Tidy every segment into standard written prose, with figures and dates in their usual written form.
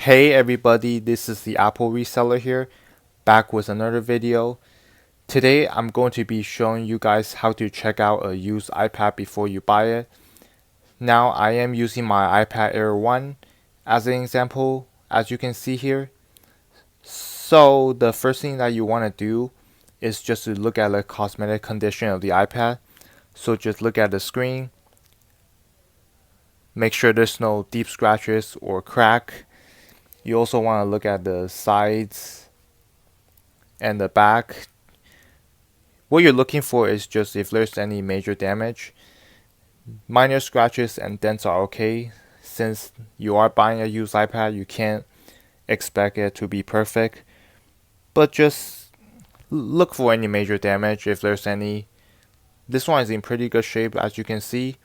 Hey everybody, this is the Apple reseller here, back with another video. Today I'm going to be showing you guys how to check out a used iPad before you buy it. Now I am using my iPad Air 1 as an example, as you can see here. So the first thing that you want to do is just to look at the cosmetic condition of the iPad. So just look at the screen, make sure there's no deep scratches or crack. You also want to look at the sides and the back. What you're looking for is just if there's any major damage. Minor scratches and dents are okay. Since you are buying a used iPad, you can't expect it to be perfect. But just look for any major damage if there's any. This one is in pretty good shape, as you can see.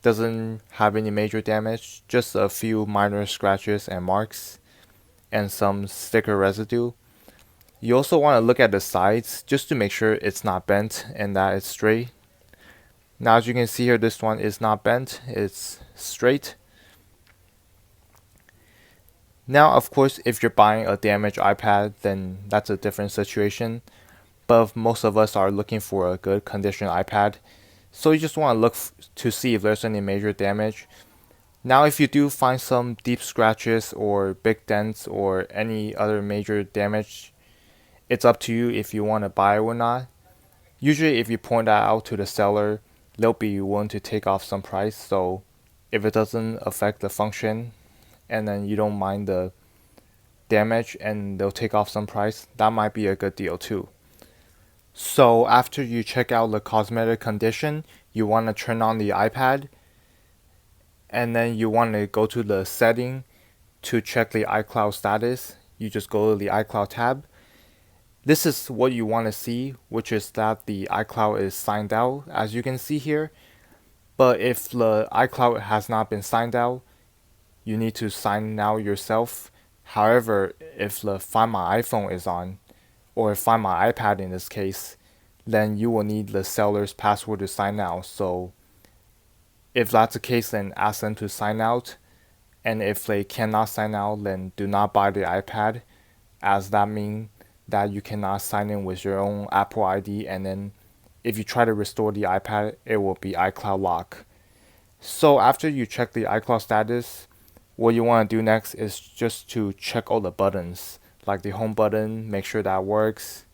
Doesn't have any major damage, just a few minor scratches and marks and some sticker residue. You also want to look at the sides just to make sure it's not bent and that it's straight. Now as you can see here, this one is not bent, it's straight. Now of course if you're buying a damaged iPad, then that's a different situation. But most of us are looking for a good condition iPad. So you just want to look to see if there's any major damage. Now if you do find some deep scratches or big dents or any other major damage, it's up to you if you want to buy it or not. Usually if you point that out to the seller, they'll be willing to take off some price. So if it doesn't affect the function and then you don't mind the damage and they'll take off some price, that might be a good deal too. So after you check out the cosmetic condition, you want to turn on the iPad and then you want to go to the setting to check the iCloud status. You just go to the iCloud tab. This is what you want to see, which is that the iCloud is signed out, as you can see here. But if the iCloud has not been signed out, you need to sign out yourself. However, if the Find My iPhone is on, or Find My iPad in this case, then you will need the seller's password to sign out. So if that's the case, then ask them to sign out. And if they cannot sign out, then do not buy the iPad, as that means that you cannot sign in with your own Apple ID, and then if you try to restore the iPad, it will be iCloud lock. So after you check the iCloud status, what you want to do next is just to check all the buttons, like the home button, make sure that works,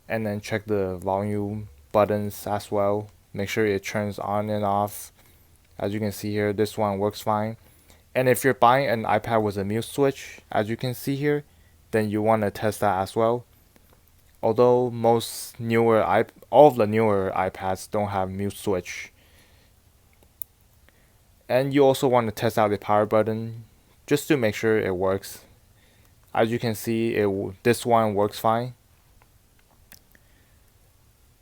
and then check the volume buttons as well, make sure it turns on and off. As you can see here, this one works fine. And if you're buying an iPad with a mute switch, as you can see here, then you want to test that as well. Although all of the newer iPads don't have mute switch. And you also want to test out the power button just to make sure it works. As you can see, this one works fine.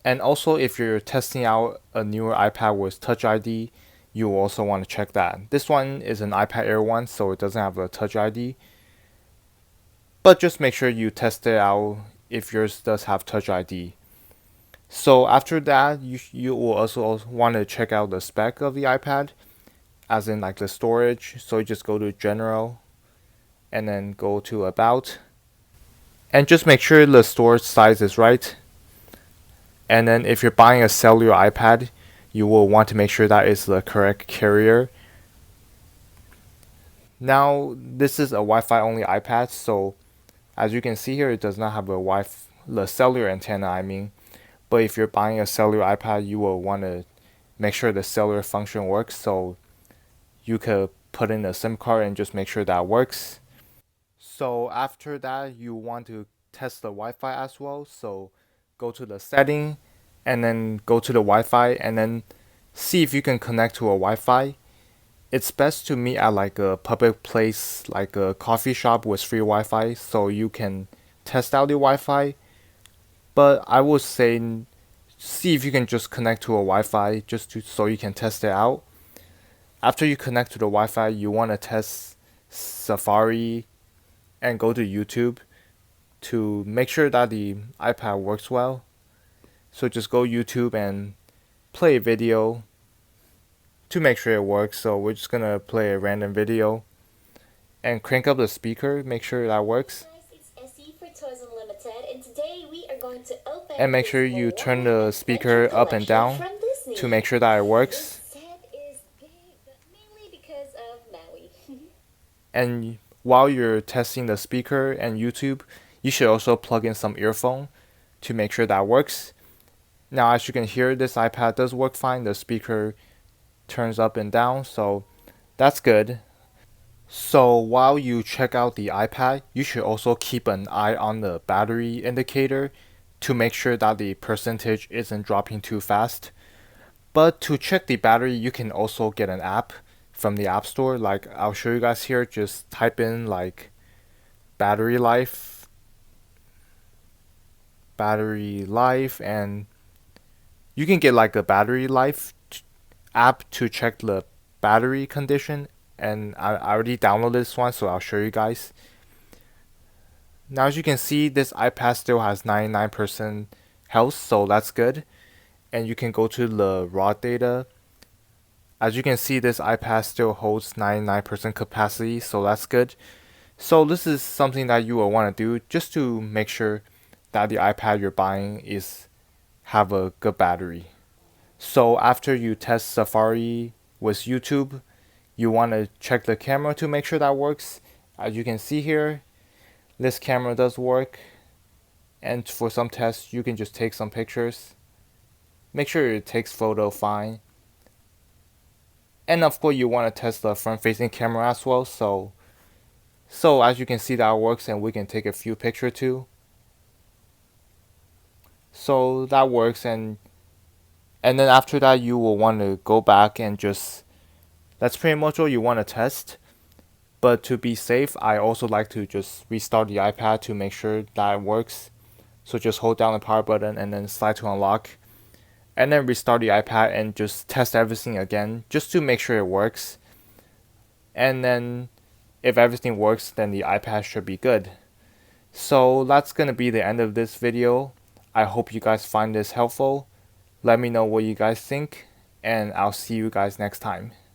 And also if you're testing out a newer iPad with Touch ID, you also want to check that. This one is an iPad Air 1, so it doesn't have a Touch ID. But just make sure you test it out if yours does have Touch ID. So after that, you will also want to check out the spec of the iPad, as in like the storage. So you just go to General and then go to About. And just make sure the storage size is right. And then if you're buying a cellular iPad, you will want to make sure that is the correct carrier. Now, this is a Wi-Fi only iPad, so as you can see here, it does not have the cellular antenna, I mean. But if you're buying a cellular iPad, you will want to make sure the cellular function works. So you could put in a SIM card and just make sure that works. So after that, you want to test the Wi-Fi as well. So go to the setting and then go to the Wi-Fi and then see if you can connect to a Wi-Fi. It's best to meet at like a public place, like a coffee shop with free Wi-Fi, so you can test out the Wi-Fi. But I would say see if you can just connect to a Wi-Fi so you can test it out. After you connect to the Wi-Fi, you want to test Safari and go to YouTube to make sure that the iPad works well. So just go YouTube and play a video to make sure it works. So we're just gonna play a random video. and crank up the speaker, make sure that works. And make sure you turn the speaker up and down to make sure that it works. And while you're testing the speaker and YouTube, you should also plug in some earphone to make sure that works. Now, as you can hear, this iPad does work fine. The speaker turns up and down, so that's good. So while you check out the iPad, you should also keep an eye on the battery indicator to make sure that the percentage isn't dropping too fast. But to check the battery, you can also get an app from the App Store. Like I'll show you guys here. Just type in like battery life, and you can get like a battery life app to check the battery condition. And I already downloaded this one, so I'll show you guys. Now, as you can see, this iPad still has 99% health, so that's good. And you can go to the raw data. As you can see, this iPad still holds 99% capacity, so that's good. So this is something that you will want to do just to make sure that the iPad you're buying is have a good battery. So after you test Safari with YouTube, you want to check the camera to make sure that works. As you can see here, this camera does work. And for some tests, you can just take some pictures. Make sure it takes photo fine. And of course, you want to test the front-facing camera as well. So as you can see, that works, and we can take a few pictures too. So that works, and then after that, you will want to go back and just, that's pretty much all you want to test. But to be safe, I also like to just restart the iPad to make sure that it works. So just hold down the power button and then slide to unlock. And then restart the iPad and just test everything again, just to make sure it works. And then if everything works, then the iPad should be good. So that's going to be the end of this video. I hope you guys find this helpful. Let me know what you guys think, and I'll see you guys next time.